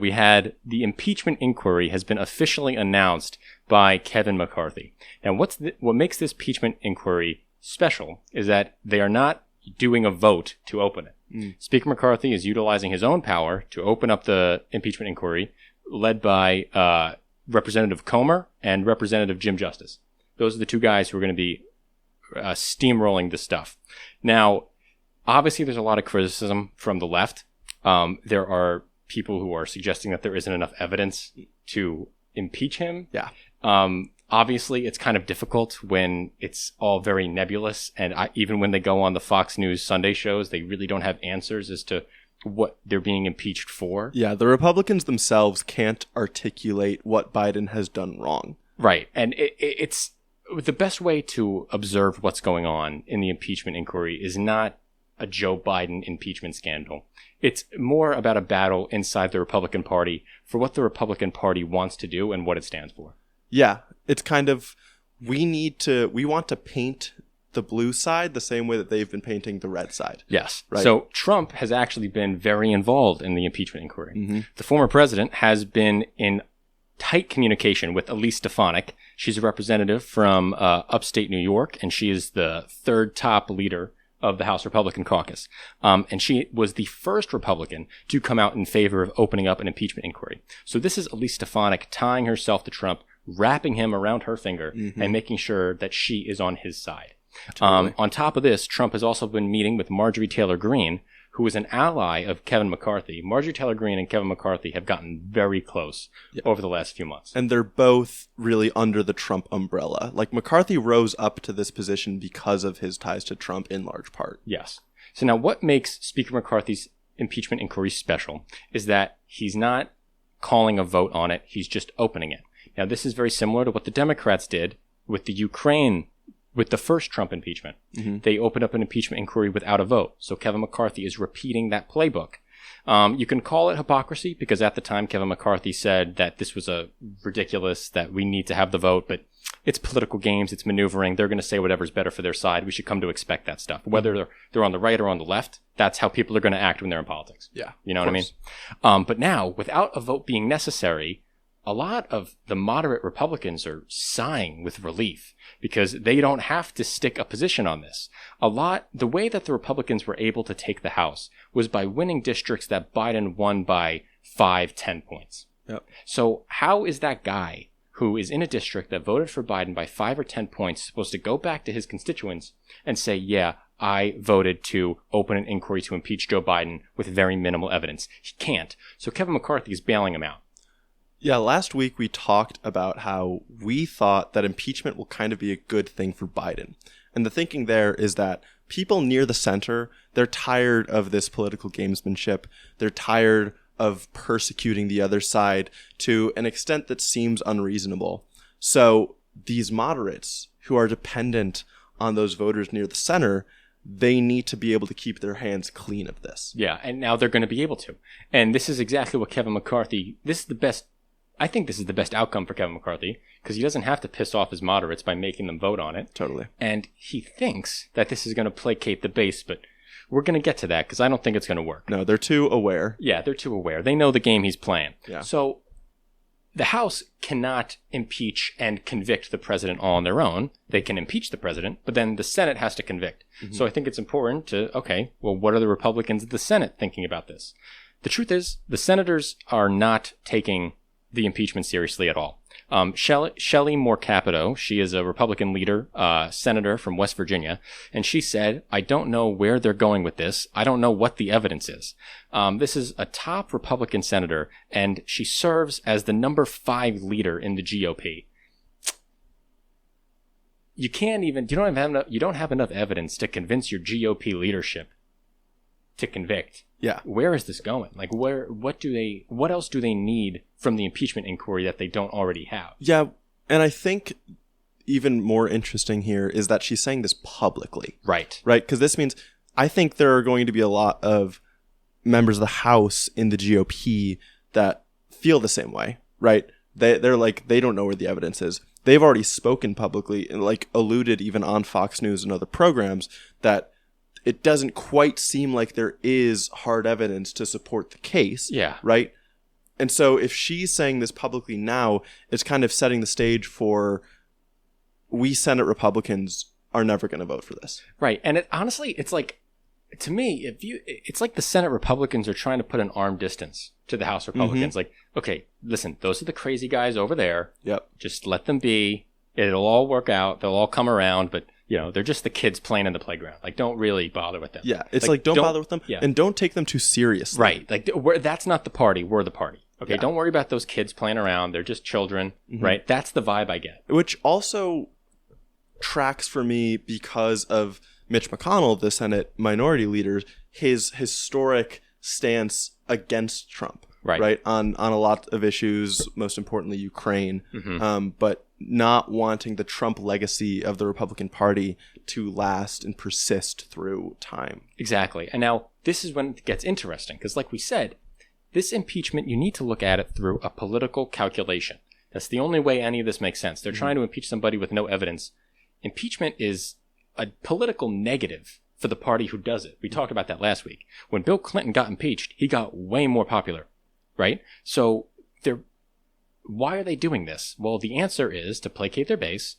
We had the impeachment inquiry has been officially announced by Kevin McCarthy. Now, what makes this impeachment inquiry special is that they are not doing a vote to open it. Speaker McCarthy is utilizing his own power to open up the impeachment inquiry, led by Representative Comer and Representative Jim Justice. Those are the two guys who are going to be steamrolling this stuff. Now, obviously, there's a lot of criticism from the left. There are people who are suggesting that there isn't enough evidence to impeach him. Yeah. Obviously, it's kind of difficult when it's all very nebulous. And even when they go on the Fox News Sunday shows, they really don't have answers as to what they're being impeached for. Yeah, the Republicans themselves can't articulate what Biden has done wrong. Right. And it's the best way to observe what's going on in the impeachment inquiry is not a Joe Biden impeachment scandal. It's more about a battle inside the Republican Party for what the Republican Party wants to do and what it stands for. Yeah, it's kind of, we want to paint the blue side the same way that they've been painting the red side. Yes. Right. So Trump has actually been very involved in the impeachment inquiry. Mm-hmm. The former president has been in tight communication with Elise Stefanik. She's a representative from upstate New York, and she is the third top leader of the House Republican Caucus. And she was the first Republican to come out in favor of opening up an impeachment inquiry. So this is Elise Stefanik tying herself to Trump, wrapping him around her finger, and making sure that she is on his side. Totally. On top of this, Trump has also been meeting with Marjorie Taylor Greene, who is an ally of Kevin McCarthy. Marjorie Taylor Greene and Kevin McCarthy have gotten very close over the last few months. And they're both really under the Trump umbrella. Like, McCarthy rose up to this position because of his ties to Trump in large part. Yes. So now what makes Speaker McCarthy's impeachment inquiry special is that he's not calling a vote on it. He's just opening it. Now, this is very similar to what the Democrats did with the Ukraine, with the first Trump impeachment. They opened up an impeachment inquiry without a vote. So Kevin McCarthy is repeating that playbook. You can call it hypocrisy because at the time Kevin McCarthy said that this was ridiculous, that we need to have the vote, but it's political games, it's maneuvering. They're going to say whatever's better for their side. We should come to expect that stuff. Whether they're on the right or on the left, that's how people are going to act when they're in politics. Yeah. You know what I mean? But now, without a vote being necessary, a lot of the moderate Republicans are sighing with relief because they don't have to stick a position on this. The way that the Republicans were able to take the House was by winning districts that Biden won by 5-10 points. Yep. So how is that guy who is in a district that voted for Biden by 5 or 10 points supposed to go back to his constituents and say, yeah, I voted to open an inquiry to impeach Joe Biden with very minimal evidence? He can't. So Kevin McCarthy is bailing him out. Yeah, last week we talked about how we thought that impeachment will kind of be a good thing for Biden. And the thinking there is that people near the center, they're tired of this political gamesmanship. They're tired of persecuting the other side to an extent that seems unreasonable. So these moderates who are dependent on those voters near the center, they need to be able to keep their hands clean of this. Yeah, and now they're going to be able to. And this is exactly what Kevin McCarthy, I think this is the best outcome for Kevin McCarthy because he doesn't have to piss off his moderates by making them vote on it. Totally. And he thinks that this is going to placate the base, but we're going to get to that because I don't think it's going to work. No, they're too aware. Yeah, they're too aware. They know the game he's playing. Yeah. So the House cannot impeach and convict the president all on their own. They can impeach the president, but then the Senate has to convict. So I think it's important to, what are the Republicans of the Senate thinking about this? The truth is, the senators are not taking the impeachment seriously at all. Shelley Moore Capito, she is a Republican leader, senator from West Virginia, and she said, I don't know where they're going with this. I don't know what the evidence is. This is a top Republican senator, and she serves as the number 5 leader in the GOP. You don't have enough evidence to convince your GOP leadership to convict. Yeah. Where is this going? Like, what else do they need from the impeachment inquiry that they don't already have? Yeah. And I think even more interesting here is that she's saying this publicly. Right. Right. Because this means I think there are going to be a lot of members of the House in the GOP that feel the same way. Right. They're like, they don't know where the evidence is. They've already spoken publicly and like alluded even on Fox News and other programs that it doesn't quite seem like there is hard evidence to support the case. Yeah. Right. And so if she's saying this publicly now, it's kind of setting the stage for we Senate Republicans are never going to vote for this. Right. And honestly, it's like, to me, it's like the Senate Republicans are trying to put an arm distance to the House Republicans. Like, okay, listen, those are the crazy guys over there. Yep. Just let them be. It'll all work out. They'll all come around. But, they're just the kids playing in the playground. Like, don't really bother with them. Yeah. It's like don't bother with them. Yeah. And don't take them too seriously. Right. Like, that's not the party. We're the party. Okay. Yeah. Don't worry about those kids playing around. They're just children. Right. That's the vibe I get. Which also tracks for me because of Mitch McConnell, the Senate minority leader, his historic stance against Trump, right? On a lot of issues, most importantly Ukraine, but not wanting the Trump legacy of the Republican Party to last and persist through time. Exactly. And now this is when it gets interesting, because like we said, this impeachment, you need to look at it through a political calculation. That's the only way any of this makes sense. They're trying to impeach somebody with no evidence. Impeachment is a political negative for the party who does it. We talked about that last week. When Bill Clinton got impeached, he got way more popular, right? So why are they doing this? Well, the answer is to placate their base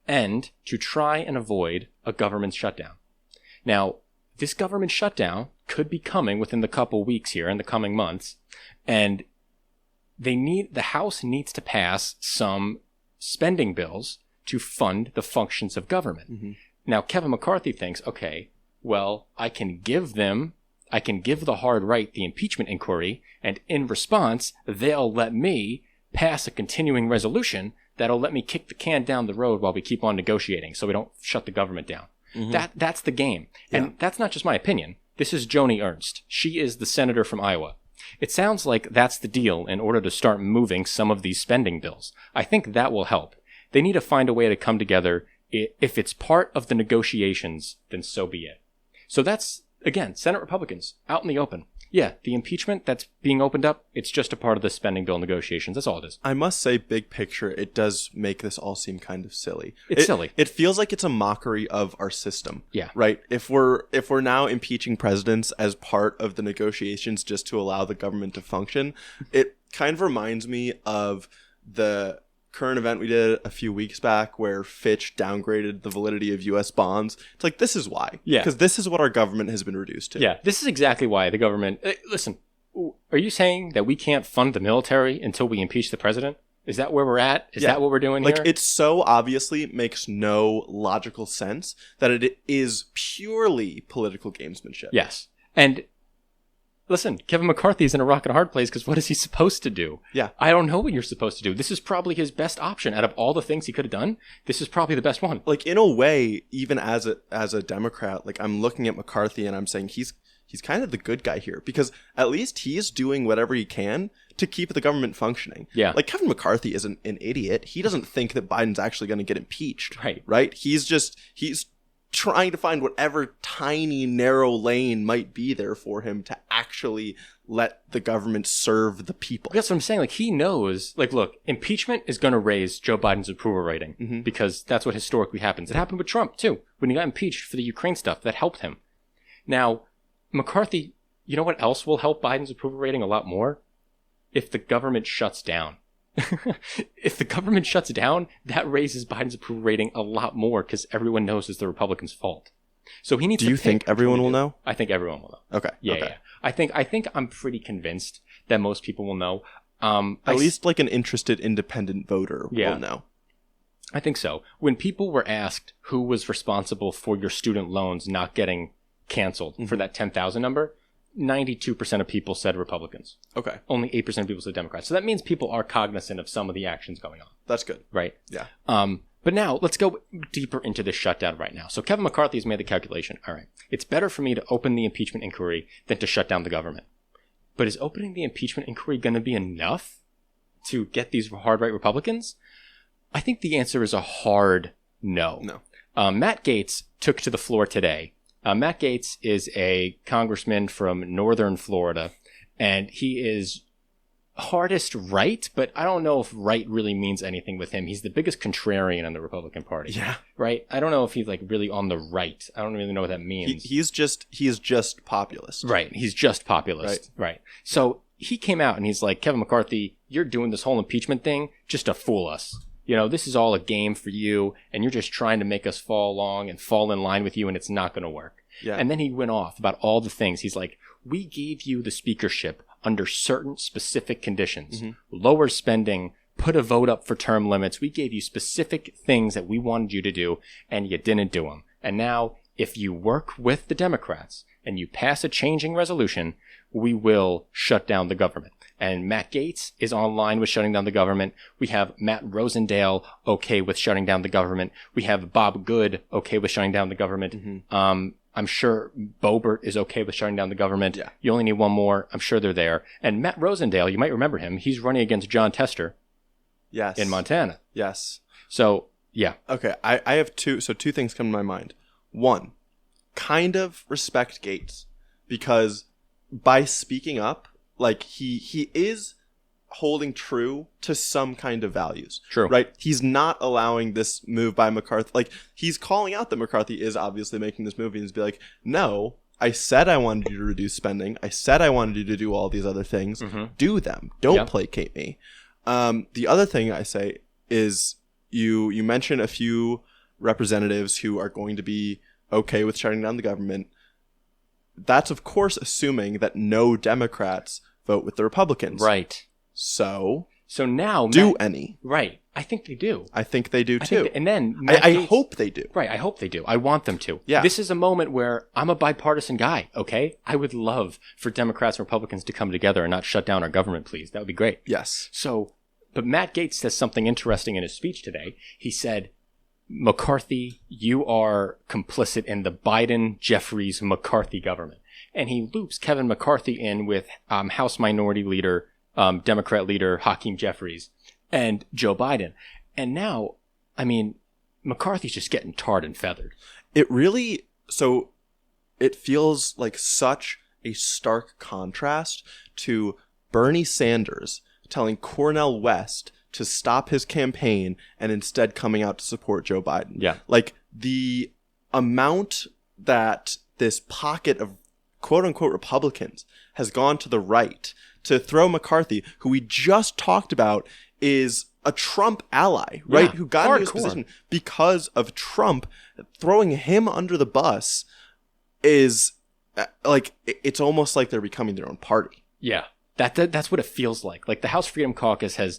and to try and avoid a government shutdown. Now, this government shutdown could be coming within the couple weeks here in the coming months, and the House needs to pass some spending bills to fund the functions of government. Now, Kevin McCarthy thinks, okay, well, I can give the hard right the impeachment inquiry, and in response, they'll let me pass a continuing resolution that'll let me kick the can down the road while we keep on negotiating so we don't shut the government down. That's the game. Yeah. And that's not just my opinion. This is Joni Ernst. She is the senator from Iowa. It sounds like that's the deal in order to start moving some of these spending bills. I think that will help. They need to find a way to come together. If it's part of the negotiations, then so be it. So that's, again, Senate Republicans out in the open. Yeah, the impeachment that's being opened up, it's just a part of the spending bill negotiations. That's all it is. I must say, big picture, it does make this all seem kind of silly. It's silly. It feels like it's a mockery of our system. Yeah. Right? If we're now impeaching presidents as part of the negotiations just to allow the government to function, it kind of reminds me of the current event we did a few weeks back where Fitch downgraded the validity of U.S. bonds. It's like, this is why. Yeah. Because this is what our government has been reduced to. Yeah, this is exactly why the government... Listen, are you saying that we can't fund the military until we impeach the president? Is that where we're at? Is that what we're doing here? Like, it so obviously makes no logical sense that it is purely political gamesmanship. Yes. And... listen, Kevin McCarthy is in a rock and a hard place because what is he supposed to do? Yeah. I don't know what you're supposed to do. This is probably his best option. Out of all the things he could have done, this is probably the best one. Like, in a way, even as a Democrat, like, I'm looking at McCarthy and I'm saying he's kind of the good guy here because at least he's doing whatever he can to keep the government functioning. Yeah. Like, Kevin McCarthy isn't an idiot. He doesn't think that Biden's actually going to get impeached. Right. He's trying to find whatever tiny narrow lane might be there for him to actually let the government serve the people. That's what I'm saying. Like, he knows, like, look, impeachment is going to raise Joe Biden's approval rating because that's what historically happens. It happened with Trump too. When he got impeached for the Ukraine stuff, that helped him. Now, McCarthy, you know what else will help Biden's approval rating a lot more? If the government shuts down. If the government shuts down, that raises Biden's approval rating a lot more because everyone knows it's the Republicans' fault. So he needs to. Do you think everyone will know? I think everyone will know. Okay. Yeah. I think I'm pretty convinced that most people will know. At least like an interested independent voter will know. I think so. When people were asked who was responsible for your student loans not getting canceled for that 10,000 number, 92% of people said Republicans. Okay. Only 8% of people said Democrats. So that means people are cognizant of some of the actions going on. That's good. Right? Yeah. But now, let's go deeper into this shutdown right now. So Kevin McCarthy has made the calculation. All right. It's better for me to open the impeachment inquiry than to shut down the government. But is opening the impeachment inquiry going to be enough to get these hard right Republicans? I think the answer is a hard no. No. Matt Gaetz took to the floor today. Matt Gaetz is a congressman from northern Florida, and he is hardest right, but I don't know if right really means anything with him. He's the biggest contrarian in the Republican Party. Yeah. Right? I don't know if he's like really on the right. I don't really know what that means. He is just populist. Right. He's just populist. Right. So he came out and he's like, Kevin McCarthy, you're doing this whole impeachment thing just to fool us. You know, this is all a game for you, and you're just trying to make us fall along and fall in line with you, and it's not going to work. Yeah. And then he went off about all the things. He's like, we gave you the speakership under certain specific conditions. Lower spending, put a vote up for term limits. We gave you specific things that we wanted you to do, and you didn't do them. And now, if you work with the Democrats and you pass a changing resolution, we will shut down the government. And Matt Gaetz is online with shutting down the government. We have Matt Rosendale okay with shutting down the government. We have Bob Good okay with shutting down the government. I'm sure Boebert is okay with shutting down the government. Yeah. You only need one more. I'm sure they're there. And Matt Rosendale, you might remember him. He's running against John Tester. Yes. In Montana. Yes. So, yeah. Okay, I have two things come to my mind. One, kind of respect Gaetz, because by speaking up, like he is holding true to some kind of values. True. Right? He's not allowing this move by McCarthy. Like, he's calling out that McCarthy is obviously making this move, and he's be like, no, I said I wanted you to reduce spending. I said I wanted you to do all these other things. Do them. Don't placate me. The other thing I say is you mentioned a few representatives who are going to be okay with shutting down the government. That's, of course, assuming that no Democrats vote with the Republicans. Right. So now... any. Right. I think they do. I think they do, too. And then... I hope they do. Right. I hope they do. I want them to. Yeah. This is a moment where I'm a bipartisan guy, okay? I would love for Democrats and Republicans to come together and not shut down our government, please. That would be great. Yes. So, but Matt Gaetz says something interesting in his speech today. He said, McCarthy, you are complicit in the Biden-Jeffries-McCarthy government. And he loops Kevin McCarthy in with House Minority Leader, Democrat leader Hakeem Jeffries, and Joe Biden. And now, I mean, McCarthy's just getting tarred and feathered. It feels like such a stark contrast to Bernie Sanders telling Cornel West to stop his campaign and instead coming out to support Joe Biden. Yeah. Like, the amount that this pocket of quote-unquote Republicans has gone to the right to throw McCarthy, who we just talked about is a Trump ally, right? Yeah, who got into his position because of Trump. Throwing him under the bus is like, it's almost like they're becoming their own party. Yeah. That's what it feels like. Like, the House Freedom Caucus has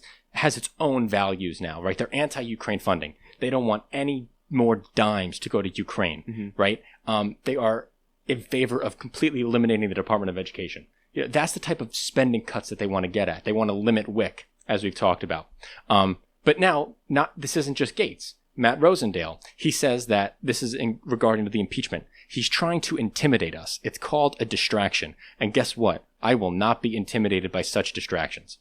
its own values now, right? They're anti-Ukraine funding. They don't want any more dimes to go to Ukraine, right? They are in favor of completely eliminating the Department of Education. You know, that's the type of spending cuts that they want to get at. They want to limit WIC, as we've talked about. But now, this isn't just Gaetz. Matt Rosendale, he says that this is regarding to the impeachment. He's trying to intimidate us. It's called a distraction. And guess what? I will not be intimidated by such distractions.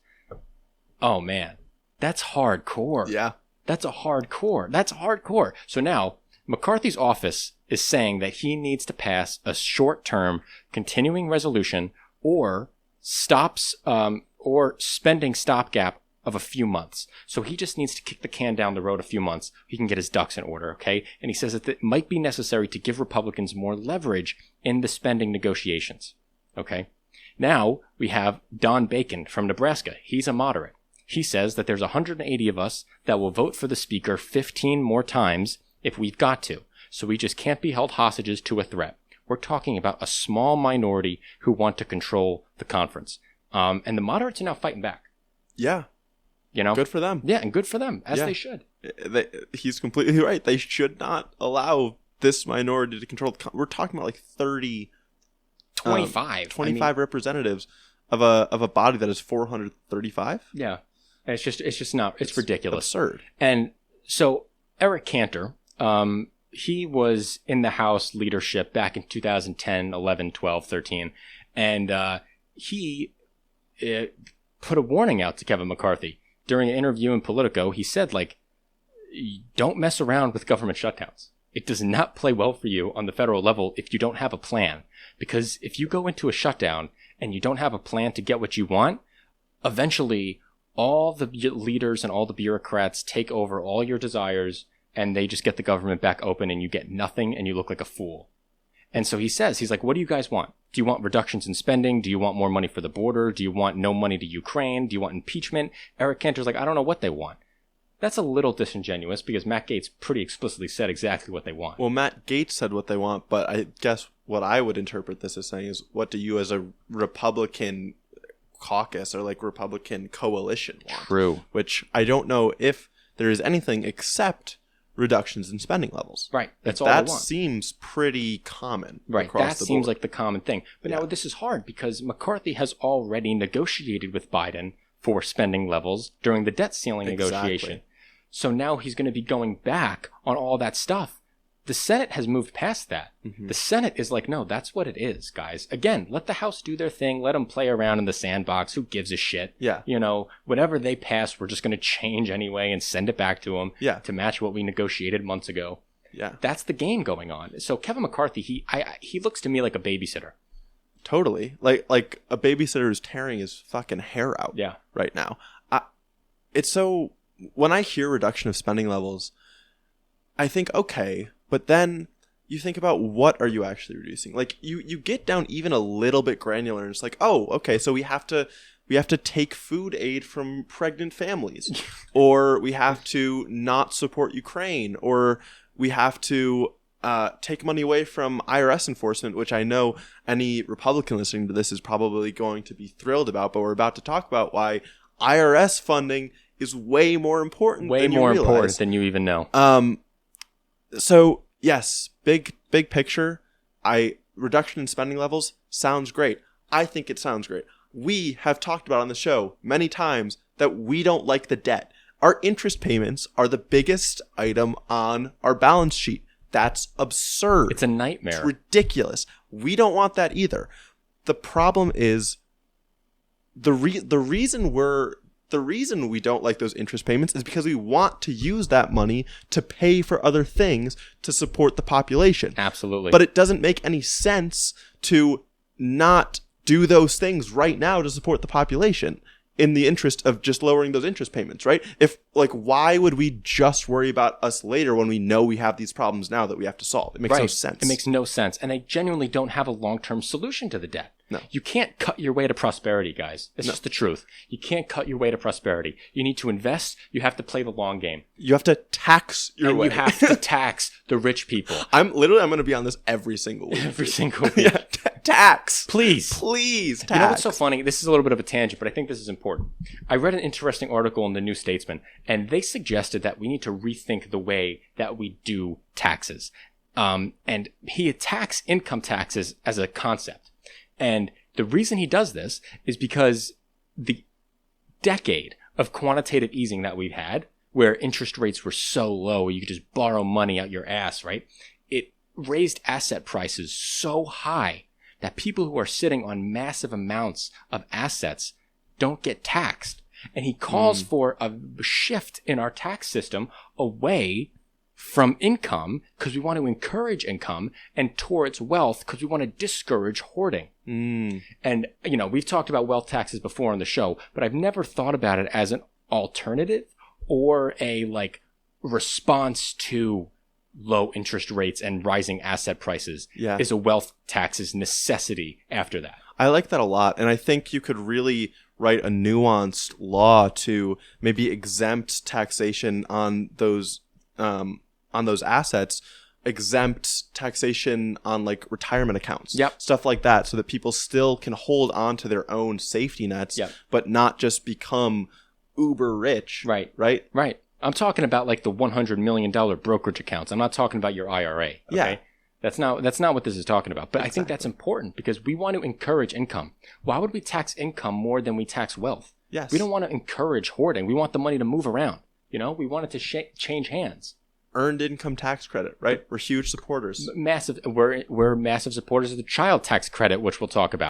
Oh, man. That's hardcore. Yeah. That's hardcore. So now, McCarthy's office is saying that he needs to pass a short-term continuing resolution or spending stopgap of a few months. So he just needs to kick the can down the road a few months. He can get his ducks in order, okay? And he says that it might be necessary to give Republicans more leverage in the spending negotiations, okay? Now we have Don Bacon from Nebraska. He's a moderate. He says that there's 180 of us that will vote for the speaker 15 more times if we've got to. So we just can't be held hostages to a threat. We're talking about a small minority who want to control the conference. And the moderates are now fighting back. Yeah. You know? Good for them. Yeah, and good for them, as they should. He's completely right. They should not allow this minority to control we're talking about like 25 representatives of a body that is 435. Yeah. And it's just not, it's ridiculous. Absurd. And so Eric Cantor, he was in the House leadership back in 2010, 11, 12, 13. And he put a warning out to Kevin McCarthy. During an interview in Politico, he said, like, don't mess around with government shutdowns. It does not play well for you on the federal level if you don't have a plan. Because if you go into a shutdown and you don't have a plan to get what you want, eventually all the leaders and all the bureaucrats take over all your desires and they just get the government back open and you get nothing and you look like a fool. And so he says, he's like, what do you guys want? Do you want reductions in spending? Do you want more money for the border? Do you want no money to Ukraine? Do you want impeachment? Eric Cantor's like, I don't know what they want. That's a little disingenuous because Matt Gaetz pretty explicitly said exactly what they want. Well, Matt Gaetz said what they want, but I guess what I would interpret this as saying is, what do you as a Republican caucus or like Republican coalition want? True. Which I don't know if there is anything except reductions in spending levels. Right. That's all they want. That seems pretty common. Right. Across That the seems board. like the common thing. But now this is hard because McCarthy has already negotiated with Biden for spending levels during the debt ceiling negotiation. So now he's going to be going back on all that stuff. The Senate has moved past that. Mm-hmm. The Senate is like, no, that's what it is, guys. Again, let the House do their thing. Let them play around in the sandbox. Who gives a shit? Yeah. You know, whatever they pass, we're just going to change anyway and send it back to them to match what we negotiated months ago. Yeah. That's the game going on. So Kevin McCarthy, he looks to me like a babysitter. Totally. Like a babysitter who's tearing his fucking hair out right now. It's so... When I hear reduction of spending levels, I think, okay, but then you think about what are you actually reducing? Like you get down even a little bit granular and it's like, oh, okay, so we have to take food aid from pregnant families, or we have to not support Ukraine, or we have to take money away from IRS enforcement, which I know any Republican listening to this is probably going to be thrilled about, but we're about to talk about why IRS funding is way more important than you even know. So yes, big picture, reduction in spending levels sounds great. I think it sounds great. We have talked about on the show many times that we don't like the debt. Our interest payments are the biggest item on our balance sheet. That's absurd. It's a nightmare. It's ridiculous. We don't want that either. The problem is the reason we don't like those interest payments is because we want to use that money to pay for other things to support the population. Absolutely. But it doesn't make any sense to not do those things right now to support the population in the interest of just lowering those interest payments, right? Why would we just worry about us later when we know we have these problems now that we have to solve? It makes no sense. It makes no sense. And I genuinely don't have a long-term solution to the debt. No. You can't cut your way to prosperity, guys. It's just the truth. You can't cut your way to prosperity. You need to invest. You have to play the long game. You have to tax your way. You have to tax the rich people. I'm going to be on this every single week. Every single week. Tax. Please tax. You know what's so funny? This is a little bit of a tangent, but I think this is important. I read an interesting article in the New Statesman, and they suggested that we need to rethink the way that we do taxes. And he attacks income taxes as a concept. And the reason he does this is because the decade of quantitative easing that we've had, where interest rates were so low, you could just borrow money out your ass, right? It raised asset prices so high that people who are sitting on massive amounts of assets don't get taxed. And he calls for a shift in our tax system away from income because we want to encourage income and towards wealth because we want to discourage hoarding. And, we've talked about wealth taxes before on the show, but I've never thought about it as an alternative or a response to low interest rates and rising asset prices. Is a wealth tax's necessity after that. I like that a lot. And I think you could really write a nuanced law to maybe exempt taxation on those assets, exempt taxation on retirement accounts, stuff like that, so that people still can hold on to their own safety nets, but not just become uber rich. Right. I'm talking about the $100 million brokerage accounts. I'm not talking about your IRA. Okay? Yeah. That's not what this is talking about. But I think that's important because we want to encourage income. Why would we tax income more than we tax wealth? Yes. We don't want to encourage hoarding. We want the money to move around. We want it to change hands. Earned income tax credit, right? We're huge supporters. We're massive supporters of the child tax credit, which we'll talk about.